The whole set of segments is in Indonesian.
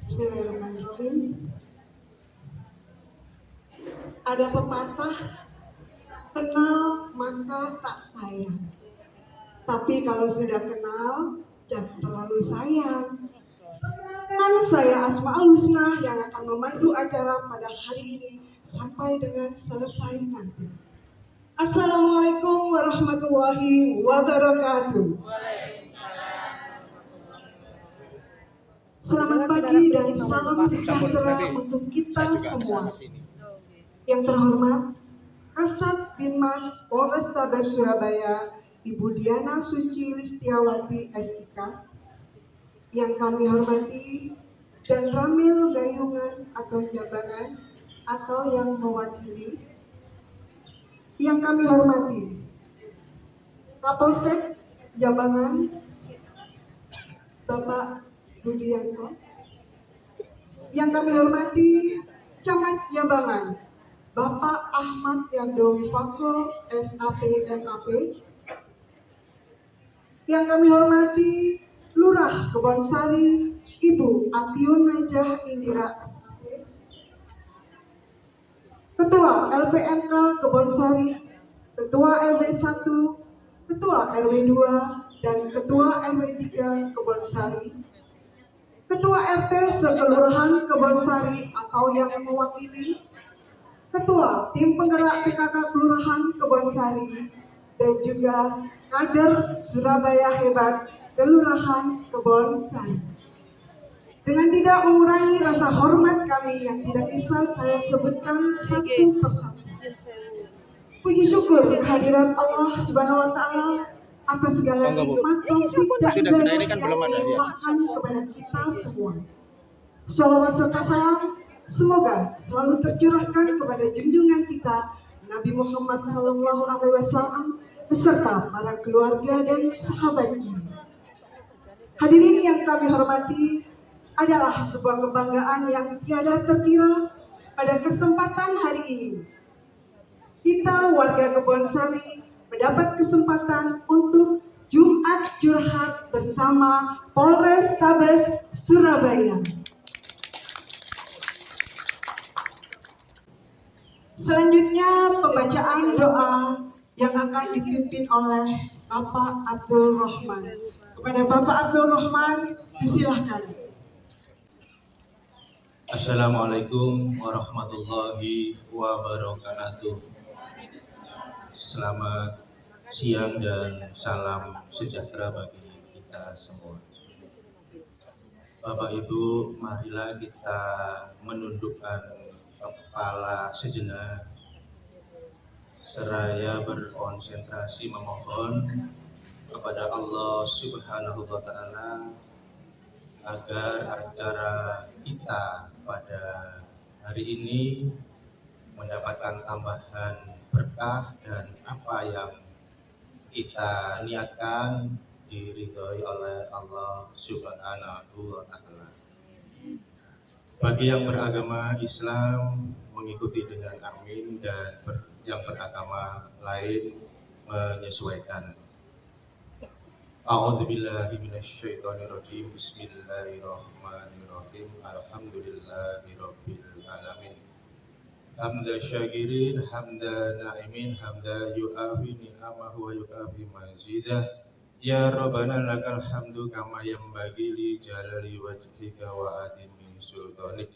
Bismillahirrahmanirrahim. Ada pepatah, kenal maka tak sayang. Tapi kalau sudah kenal, jangan terlalu sayang. Dengan saya Asmaul Husna yang akan memandu acara pada hari ini sampai dengan selesai nanti. Assalamualaikum warahmatullahi wabarakatuh. Selamat pagi dan salam sejahtera untuk kita semua. Yang terhormat, Kasat Binmas Polrestabes Surabaya, Ibu Diana Suci Listiawati SIK, yang kami hormati, dan Ramil Gayungan atau Jabangan atau yang mewakili, yang kami hormati, Kapolsek Jabangan, Bapak Budianto, yang kami hormati, Camat Jabangan, Bapak Ahmad Yando Wifako, SAP MAP, yang kami hormati, Lurah Kebonsari, Ibu Atiun Najah Indira SAP, Ketua LPNK Kebonsari, Ketua RW 1, Ketua RW 2, dan Ketua RW 3 Kebonsari, Ketua RT Sekelurahan Kebonsari atau yang mewakili, Ketua Tim Penggerak PKK Kelurahan Kebonsari, dan juga kader Surabaya Hebat Kelurahan Kebonsari. Dengan tidak mengurangi rasa hormat kami yang tidak bisa saya sebutkan satu persatu. Puji syukur kehadirat Allah Subhanahu wa Ta'ala atas segala nikmat taufik dan hidayah yang dilimpahkan kepada kita semua. Shalawat serta salam semoga selalu tercurahkan kepada junjungan kita Nabi Muhammad SAW beserta para keluarga dan sahabatnya. Hadirin yang kami hormati, adalah sebuah kebanggaan yang tiada terkira pada kesempatan hari ini. Kita warga Kebonsari mendapat kesempatan untuk Jumat Curhat bersama Polrestabes Surabaya. Selanjutnya pembacaan doa yang akan dipimpin oleh Bapak Abdul Rahman. Kepada Bapak Abdul Rahman, disilahkan. Assalamualaikum warahmatullahi wabarakatuh. Selamat siang dan salam sejahtera bagi kita semua. Bapak Ibu, marilah kita menundukkan kepala sejenak seraya berkonsentrasi memohon kepada Allah Subhanahu wa Ta'ala agar acara kita pada hari ini mendapatkan tambahan berkah dan apa yang kita niatkan diridhoi oleh Allah Subhanahu wa Ta'ala. Bagi yang beragama Islam mengikuti dengan amin, dan yang beragama lain menyesuaikan. A'udzubillahi minasyaitonirrajim. Bismillahirrahmanirrahim. Alhamdulillahirabbil alamin. Hamda syakirin, hamda na'imin, hamda yu'afi ni'amahu wa yu'afi mazidah. Ya Rabbana lakal hamdu kama yanbaghi li jalali wajhika wa adimi sultanik.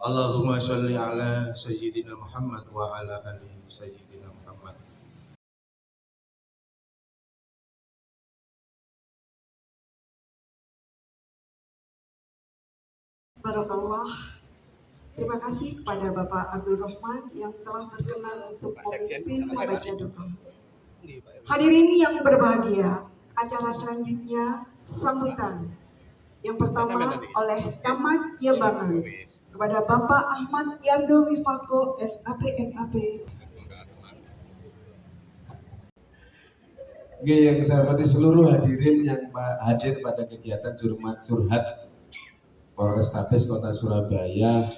Allahumma sholli ala sayyidina Muhammad wa ala ali sayyidina Muhammad. Barakallah. Terima kasih kepada Bapak Abdul Rahman yang telah berkenan untuk memimpin membaca doa. Hadirin yang berbahagia, acara selanjutnya sambutan. Yang pertama oleh Camat Jabangan kepada Bapak Ahmad Yando Wifako SAP MAP. Yang saya hormati seluruh hadirin yang hadir pada kegiatan Jumat Curhat Polrestabes Kota Surabaya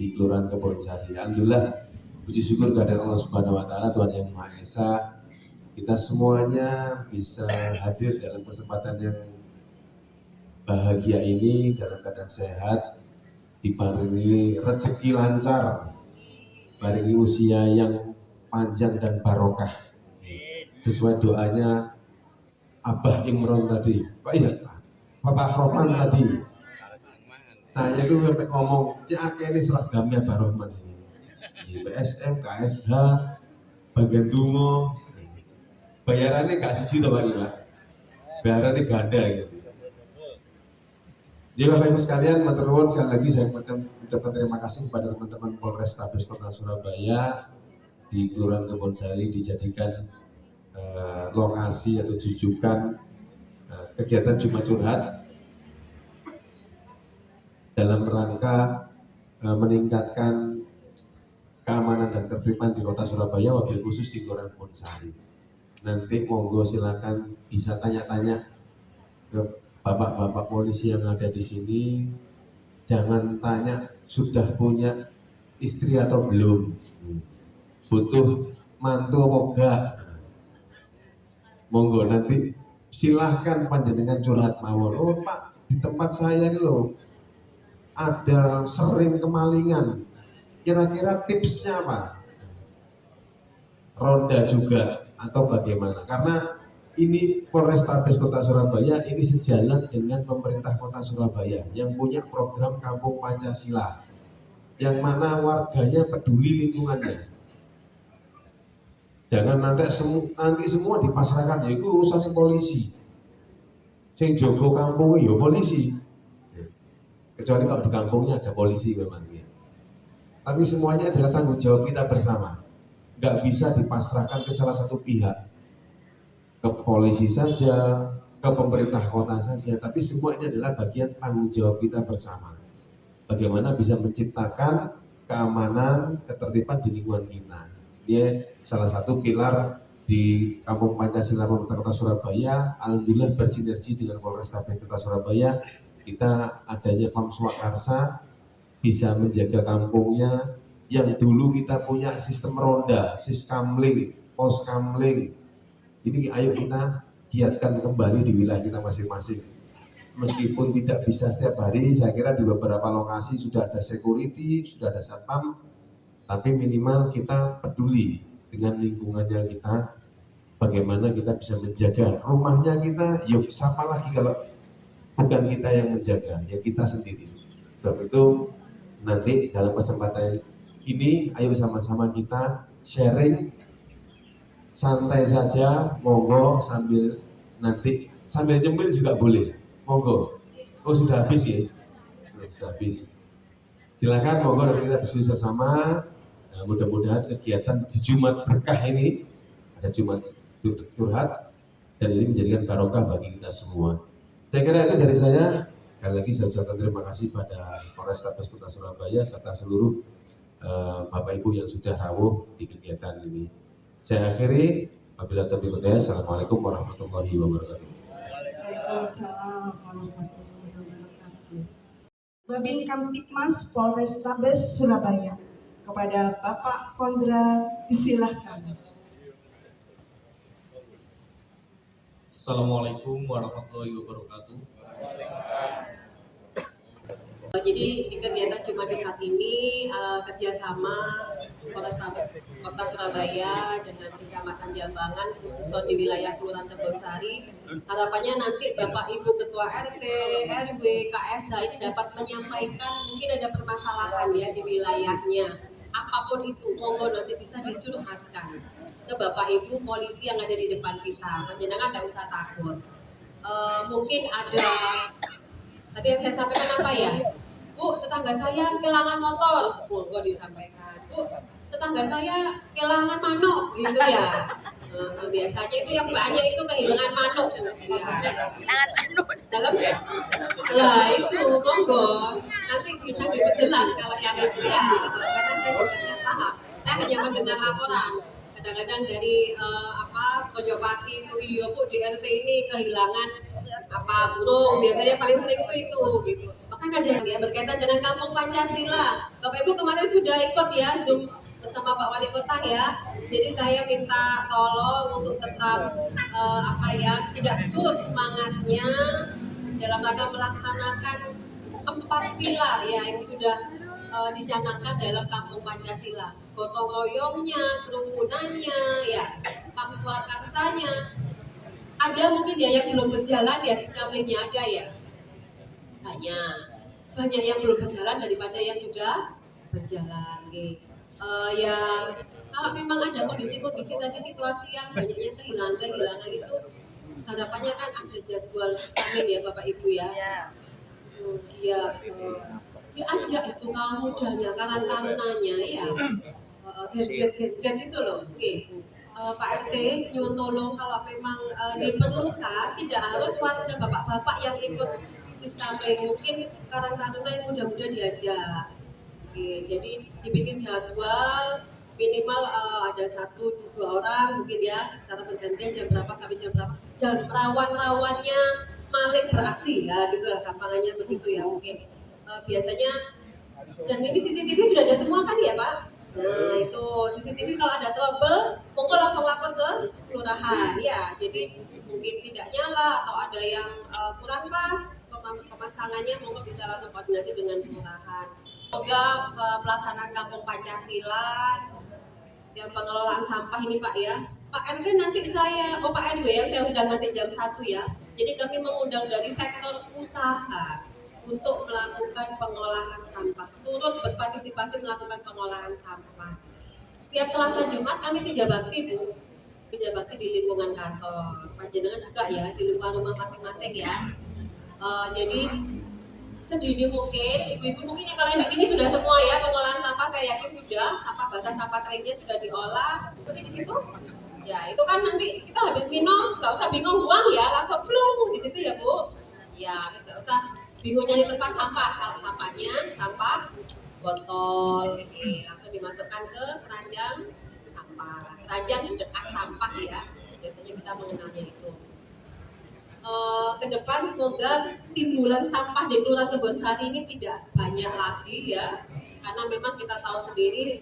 di Kelurahan Kebonsari. Alhamdulillah, puji syukur kepada Allah Subhanahu wa Ta'ala, Tuhan Yang Maha Esa, kita semuanya bisa hadir dalam kesempatan yang bahagia ini dalam keadaan sehat diparingi rezeki lancar, paringi usia yang panjang dan barokah. Sesuai doanya Abah Imron tadi, Pak iya, Bapak Rohman tadi. Saya itu sampai ngomong, cak ini seragamnya Pak Rohman ini. Di PSM, KSH, bagian dungo, bayarannya gak siji toh Pak Iya, bayarannya ganda gitu. Jadi Bapak Ibu sekalian, matur nuwun sekali lagi saya ucapkan terima kasih kepada teman-teman Polrestabes Kota Surabaya di Kelurahan Kebonsari dijadikan lokasi atau jujukan kegiatan Jumat Curhat dalam rangka meningkatkan keamanan dan ketertiban di Kota Surabaya, wabil khusus di Kelurahan Kebonsari. Nanti monggo silakan bisa tanya-tanya ke bapak-bapak polisi yang ada di sini. Jangan tanya sudah punya istri atau belum, butuh mantu apa enggak. Monggo nanti silahkan panjenengan curhat mawon. Oh Pak, di tempat saya ini loh ada sering kemalingan. Kira-kira tipsnya apa? Ronda juga atau bagaimana? Karena ini Polrestabes Kota Surabaya ini sejalan dengan pemerintah Kota Surabaya yang punya program Kampung Pancasila, yang mana warganya peduli lingkungannya. Jangan nanti semua dipasrahkan, ya itu urusan polisi. Sing jogo kampungnya ya polisi. Kecuali kalau di kampungnya ada polisi memang. Tapi semuanya adalah tanggung jawab kita bersama. Nggak bisa dipasrahkan ke salah satu pihak, ke polisi saja, ke pemerintah kota saja. Tapi semua ini adalah bagian tanggung jawab kita bersama. Bagaimana bisa menciptakan keamanan, ketertiban di lingkungan kita. Dia salah satu pilar di Kampung Pancasila Pemerintah Kota Surabaya. Alhamdulillah bersinergi dengan Polrestabes Kota Surabaya. Kita adanya Pam Swakarsa bisa menjaga kampungnya. Yang dulu kita punya sistem ronda, siskamling, poskamling. Ini ayo kita giatkan kembali di wilayah kita masing-masing. Meskipun tidak bisa setiap hari, saya kira di beberapa lokasi sudah ada security, sudah ada satpam, tapi minimal kita peduli dengan lingkungannya kita, bagaimana kita bisa menjaga rumahnya kita. Yuk, siapa lagi kalau bukan kita yang menjaga, ya kita sendiri. Sebab itu nanti dalam kesempatan ini, ayo sama-sama kita sharing, santai saja, monggo sambil nyemil juga boleh, monggo. Oh sudah habis ya? Sudah habis. Silakan monggo nanti kita diskusi bersama. Nah, mudah-mudahan kegiatan di Jumat berkah ini, ada Jumat Curhat, dan ini menjadikan barokah bagi kita semua. Saya kira itu dari saya. Sekali lagi saya ucapkan terima kasih pada Polrestabes Kota Surabaya serta seluruh Bapak Ibu yang sudah rawuh di kegiatan ini. Saya akhiri, wabillahi taufiq wal hidayah. Assalamualaikum warahmatullahi wabarakatuh. Waalaikumsalam warahmatullahi wabarakatuh. Babin Kamtipmas Polrestabes Surabaya, kepada Bapak Fondra disilahkan. Assalamualaikum warahmatullahi wabarakatuh. Jadi di kegiatan Jumat Curhat ini kerjasama Polrestabes Kota Surabaya dengan Kecamatan Jambangan khususnya di wilayah Kelurahan Kebonsari. Harapannya nanti Bapak Ibu Ketua RT, RW, KSH ini dapat menyampaikan mungkin ada permasalahan ya di wilayahnya. Apapun itu, monggo nanti bisa dicurhatkan ke Bapak Ibu polisi yang ada di depan kita. Panjenengan tidak usah takut. Mungkin ada tadi yang saya sampaikan apa ya? Bu, tetangga saya kehilangan motor, monggo disampaikan. Bu, tetangga saya kehilangan manuk, gitu ya. Biasanya itu yang banyak itu kehilangan manuk. Dalam, nah itu monggo nanti bisa diperjelas kalau yang itu ya. Karena saya juga tidak paham. Saya hanya mendengar laporan. Kadang-kadang dari Kojopati itu, iya Bu di RT ini kehilangan burung. Biasanya paling sering itu gitu. Bahkan ada yang ya berkaitan dengan Kampung Pancasila. Bapak Ibu kemarin sudah ikut ya Zoom bersama Pak Wali Kota ya. Jadi saya minta tolong untuk tetap tidak surut semangatnya dalam rangka melaksanakan 4 pilar ya yang sudah dicanangkan dalam Kampung Pancasila. Gotong royongnya, kerukunannya, ya, pamswakarsanya. Ada mungkin ya yang belum berjalan ya, siskamlingnya ada ya. Banyak yang belum berjalan daripada yang sudah berjalan. Ya kalau memang ada kondisi-kondisi tadi situasi yang banyaknya kehilangan itu, harapannya kan ada jadwal siskamling ya Bapak Ibu ya. Diajak itu kaum mudanya, karang tarunanya ya, gadget itu loh. Pak RT nyuwun tolong kalau memang diperlukan, tidak harus warga bapak-bapak yang ikut siskamling, mungkin karang taruna yang muda-muda diajak. Jadi dibikin jadwal minimal ada 1-2 orang mungkin ya, secara bergantian jam berapa sampai jam berapa. Dan perawan-perawannya maling beraksi ya, gitu lah gampangannya begitu ya mungkin. Biasanya, dan ini CCTV sudah ada semua kan ya Pak? Nah itu CCTV kalau ada trouble, monggo langsung lapor ke kelurahan ya. Jadi mungkin tidak nyala atau ada yang kurang pas pemasangannya, monggo bisa langsung koordinasi dengan kelurahan. Semoga pelaksanaan Kampung Pancasila yang pengelolaan sampah ini Pak ya. Pak RT nanti Pak RW yang saya undang nanti jam 1 ya. Jadi kami mengundang dari sektor usaha untuk melakukan pengolahan sampah, turut berpartisipasi melakukan pengolahan sampah. Setiap Selasa Jumat kami kerja bakti Bu, kerja bakti di lingkungan kantor, panjenengan juga ya di lingkungan rumah masing-masing ya. Jadi sedini mungkin, ibu-ibu mungkin yang kalian di sini sudah semua ya pengolahan sampah, saya yakin sudah, sampah basah sampah keringnya sudah diolah, seperti di situ. Ya itu kan nanti kita habis minum, nggak usah bingung buang ya, langsung plung di situ ya Bu. Ya nggak usah bingung nyari tempat sampah, kalau sampahnya sampah botol, langsung dimasukkan ke keranjang sampah, keranjang sedekah sampah ya, biasanya kita mengenalnya itu. Ke depan semoga timbulan sampah di Kelurahan Kebonsari ini tidak banyak lagi ya, karena memang kita tahu sendiri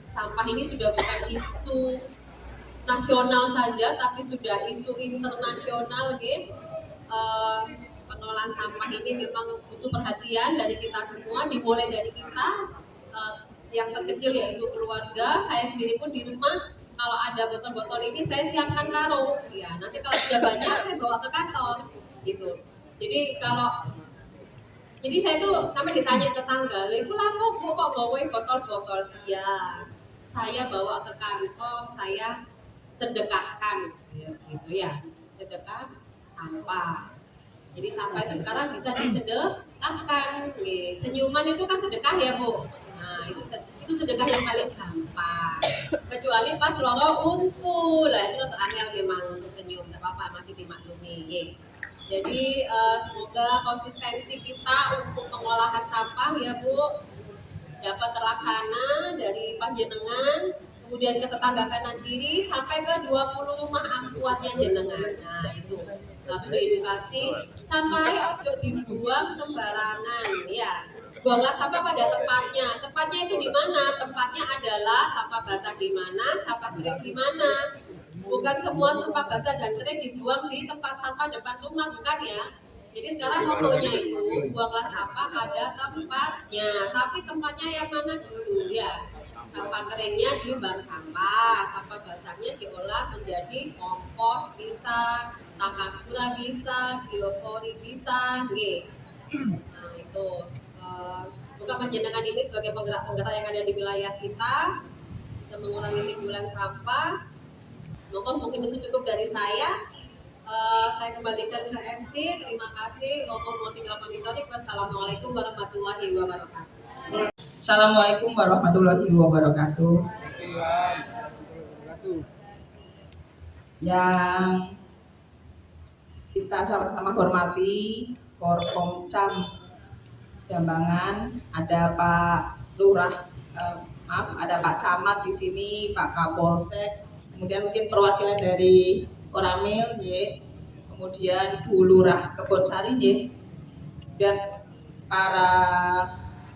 sampah ini sudah bukan isu nasional saja, tapi sudah isu internasional gitu. Pengelolaan sampah ini memang butuh perhatian dari kita semua, dimulai dari kita yang terkecil yaitu keluarga. Saya sendiri pun di rumah kalau ada botol-botol ini saya siapkan karung ya, nanti kalau sudah banyak saya bawa ke kantor gitu. Jadi saya tuh sampai ditanya tetangga, "Lha iku lapo Bu kok bawain botol-botol?" Iya, saya bawa ke kantor, saya sedekahkan gitu ya, sedekah sampah. Jadi sampah itu sekarang bisa disedekahkan. Senyuman itu kan sedekah ya Bu. Nah itu sedekah yang paling gampang. Kecuali pas loro untu, lah itu angel memang untuk senyum, tidak apa-apa, masih dimaklumi. Jadi semoga konsistensi kita untuk pengolahan sampah ya Bu dapat terlaksana dari panjenengan, kemudian ke tetangga kanan kiri sampai ke 20 rumah ampuatnya jenengan. Nah itu satu edukasi, sampai ojo dibuang sembarangan ya. Buanglah sampah pada tempatnya. Tempatnya itu di mana? Tempatnya adalah sampah basah di mana, sampah kering di mana. Bukan semua sampah basah dan kering dibuang di tempat sampah depan rumah, bukan ya. Jadi sekarang motonya itu buanglah sampah pada tempatnya. Tapi tempatnya yang mana dulu ya? Sampah keringnya di bank sampah basahnya diolah menjadi kompos bisa, takakura bisa, biopori bisa, Nah itu bukan panjenengan ini sebagai penggerak-penggerak yang ada di wilayah kita bisa mengurangi timbulan sampah. Mungkin itu cukup dari saya. Saya kembalikan ke MC. Terima kasih. Wassalamualaikum warahmatullahi wabarakatuh. Assalamualaikum warahmatullahi wabarakatuh. Yang kita sama-sama hormati Forkomcam Jambangan, ada Pak Lurah, ada Pak Camat di sini, Pak Kapolsek, kemudian mungkin perwakilan dari Koramil, kemudian Bu Lurah Kebonsari, dan para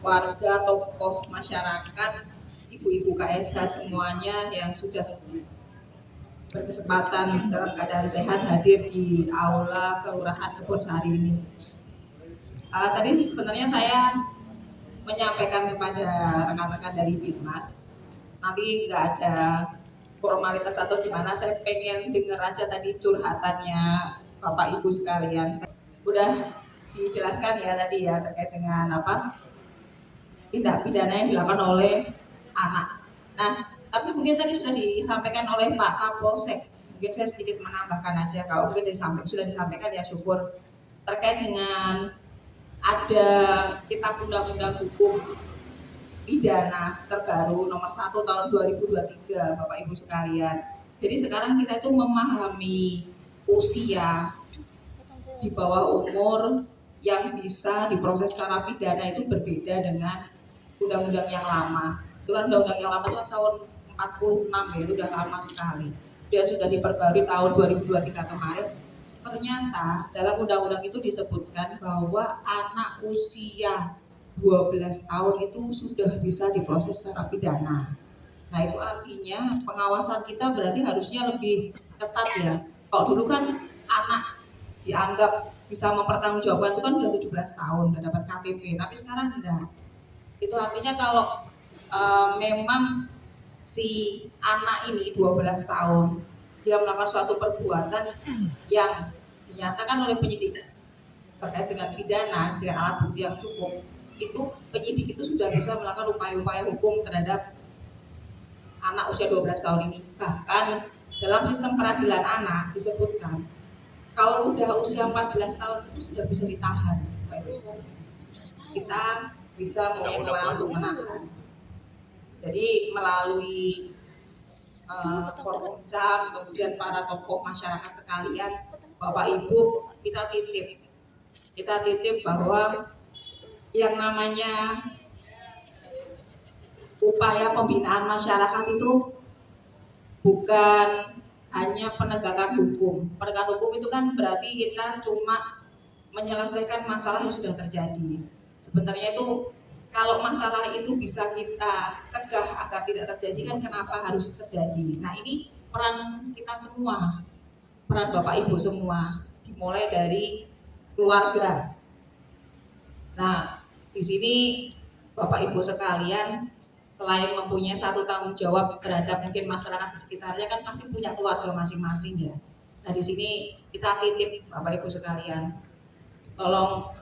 warga, tokoh masyarakat, ibu-ibu KSH semuanya yang sudah berkesempatan dalam keadaan sehat hadir di aula Kelurahan Kebonsari ini. Tadi sebenarnya saya menyampaikan kepada rekan-rekan dari Binmas, nanti nggak ada formalitas atau gimana, saya pengen dengar aja tadi curhatannya Bapak Ibu sekalian. Udah dijelaskan ya tadi ya terkait dengan apa tindak pidana yang dilakukan oleh anak. Nah, tapi mungkin tadi sudah disampaikan oleh Pak Kapolsek. Mungkin saya sedikit menambahkan aja, kalau mungkin sudah disampaikan ya syukur, terkait dengan ada kitab undang-undang hukum pidana terbaru nomor 1 tahun 2023 Bapak Ibu sekalian. Jadi sekarang kita itu memahami usia di bawah umur yang bisa diproses secara pidana itu berbeda dengan undang-undang yang lama. Itu kan undang-undang yang lama itu kan tahun 46 ya, itu udah lama sekali. Dan sudah diperbarui tahun 2023 kemarin. Ternyata dalam undang-undang itu disebutkan bahwa anak usia 12 tahun itu sudah bisa diproses secara pidana. Nah itu artinya pengawasan kita berarti harusnya lebih ketat ya. Kalau dulu kan anak dianggap bisa mempertanggungjawabkan itu kan udah 17 tahun udah dapat KTP, tapi sekarang enggak. Itu artinya kalau memang si anak ini 12 tahun dia melakukan suatu perbuatan yang dinyatakan oleh penyidik terkait dengan pidana dengan alat bukti yang cukup, itu penyidik itu sudah bisa melakukan upaya-upaya hukum terhadap anak usia 12 tahun ini. Bahkan dalam sistem peradilan anak disebutkan kalau udah usia 14 tahun itu sudah bisa ditahan. Kita bisa mempunyai kewenangan untuk menahan. Jadi melalui Forkomcam, kemudian para tokoh masyarakat sekalian, Bapak Ibu, kita titip bahwa yang namanya upaya pembinaan masyarakat itu bukan hanya penegakan hukum. Penegakan hukum itu kan berarti kita cuma menyelesaikan masalah yang sudah terjadi. Sebenarnya itu kalau masalah itu bisa kita cegah agar tidak terjadi, kan kenapa harus terjadi? Nah ini peran kita semua, peran Bapak Ibu semua, dimulai dari keluarga. Nah di sini Bapak Ibu sekalian, selain mempunyai satu tanggung jawab terhadap mungkin masyarakat di sekitarnya, kan pasti punya keluarga masing-masing ya. Nah di sini kita titip Bapak Ibu sekalian, tolong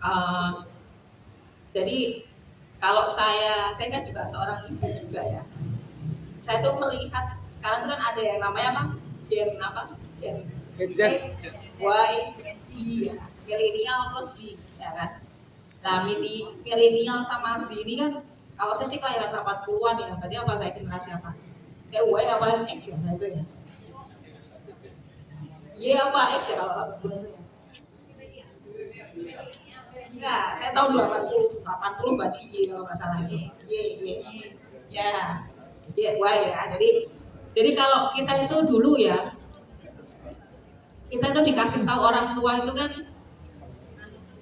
jadi kalau saya kan juga seorang ibu juga ya. Saya tuh melihat sekarang tuh kan ada yang namanya apa? Gen Z ya, milenial plus Z ya kan. Nah milenial sama Z ini kan, kalau saya sih kelahiran 80-an ya, berarti apa saya generasi apa? Kayak Y apa X ya saya itu ya? Y apa X ya kalau 80-an itu ya? Enggak, saya tahun 80 berarti Y kalau nggak salah itu. Y. Ya, Y ya. Jadi kalau kita itu dulu ya, kita itu dikasih tahu orang tua itu kan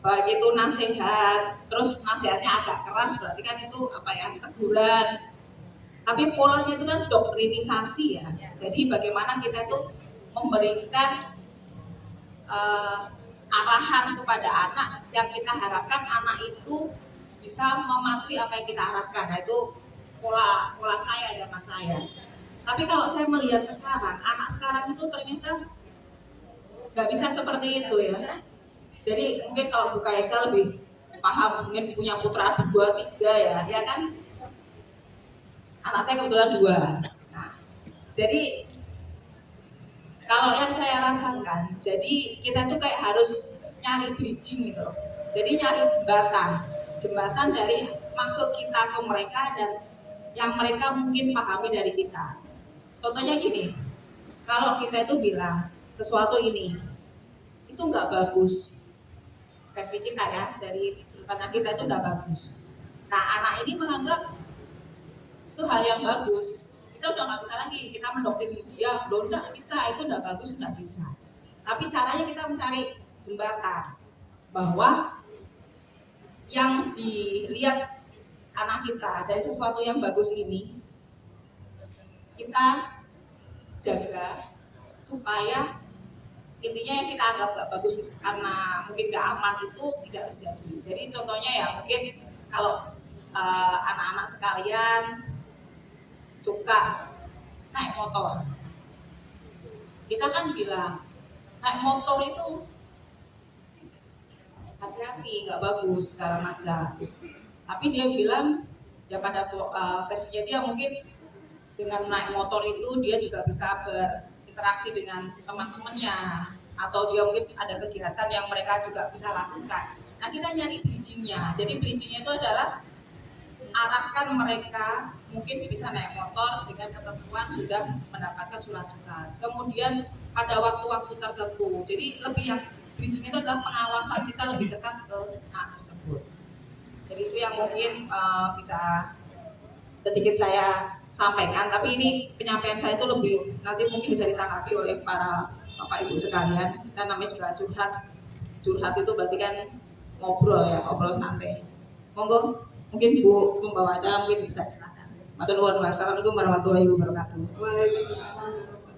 baik itu nasihat, terus nasihatnya agak keras, berarti kan itu apa ya, teguran. Tapi polanya itu kan doktrinisasi ya. Jadi bagaimana kita itu memberikan arahan kepada anak yang kita harapkan anak itu bisa mematuhi apa yang kita arahkan. Nah itu pola saya ya mas saya. Tapi kalau saya melihat sekarang, anak sekarang itu ternyata nggak bisa seperti itu ya. Jadi mungkin kalau Bu Kaisa lebih paham, mungkin punya putra 2, 3 ya kan? Anak saya kebetulan 2. Nah, jadi kalau yang saya rasakan, jadi kita tuh kayak harus nyari bridging gitu loh. Jadi nyari jembatan dari maksud kita ke mereka dan yang mereka mungkin pahami dari kita. Contohnya gini, kalau kita itu bilang sesuatu ini itu nggak bagus, versi kita ya, dari pandang kita itu nggak bagus. Nah anak ini menganggap itu hal yang bagus. Kita udah nggak bisa lagi kita mendoktrin dia, belum nggak bisa, itu nggak bagus, nggak bisa. Tapi caranya kita mencari jembatan bahwa yang dilihat anak kita dari sesuatu yang bagus ini kita jaga supaya intinya yang kita anggap nggak bagus karena mungkin nggak aman itu tidak terjadi. Jadi contohnya ya mungkin kalau anak-anak sekalian suka naik motor, kita kan bilang naik motor itu hati-hati, nggak bagus segala macam. Tapi dia bilang ya pada versinya dia mungkin dengan naik motor itu dia juga bisa berinteraksi dengan teman-temannya, atau dia mungkin ada kegiatan yang mereka juga bisa lakukan. Nah kita nyari bridgingnya. Jadi bridgingnya itu adalah arahkan mereka mungkin bisa naik motor dengan ketentuan sudah mendapatkan surat curhat. Kemudian pada waktu-waktu tertentu. Jadi lebih yang bridging itu adalah pengawasan kita lebih ketat ke anak tersebut. Jadi itu yang mungkin bisa sedikit saya sampaikan. Tapi ini penyampaian saya itu lebih nanti mungkin bisa ditanggapi oleh para bapak ibu sekalian. Dan namanya juga curhat. Curhat itu berarti kan ngobrol ya, ngobrol santai. Monggo. Mungkin Bu pembawa acara mungkin bisa silakan. Matur nuwun. Wassalamualaikum warahmatullahi wabarakatuh. Waalaikumsalam.